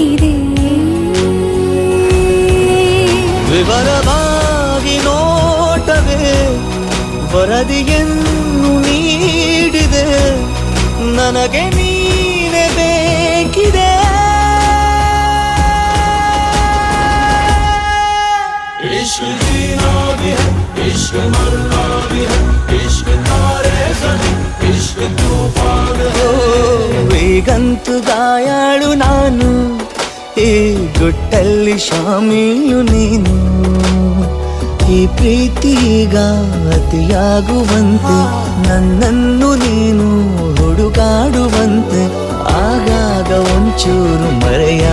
ಬೇಕಿದೆ. ವಿವರವಾಗಿ ನೋಟವೇ ವರದಿಯನ್ನು ನೀಡಿದೆ, ನನಗೆ ನೀನೆ ಬೇಕಿದೆ. इश्क जीना भी है, इश्क मरना भी है, इश्क तारे ज़मीं, इश्क तूफान है. ಈಗಂತೂ ಗಾಯಾಳು ನಾನು, ಈ ಗುಟ್ಟಲ್ಲಿ ಶಾಮೀಲು ನೀನು. ಈ ಪ್ರೀತಿಗ ಅತಿಯಾಗುವಂತೆ ನನ್ನನ್ನು ನೀನು ಹುಡುಗಾಡುವಂತೆ ಆಗಾಗ ಒಂಚೂರು ಮರೆಯ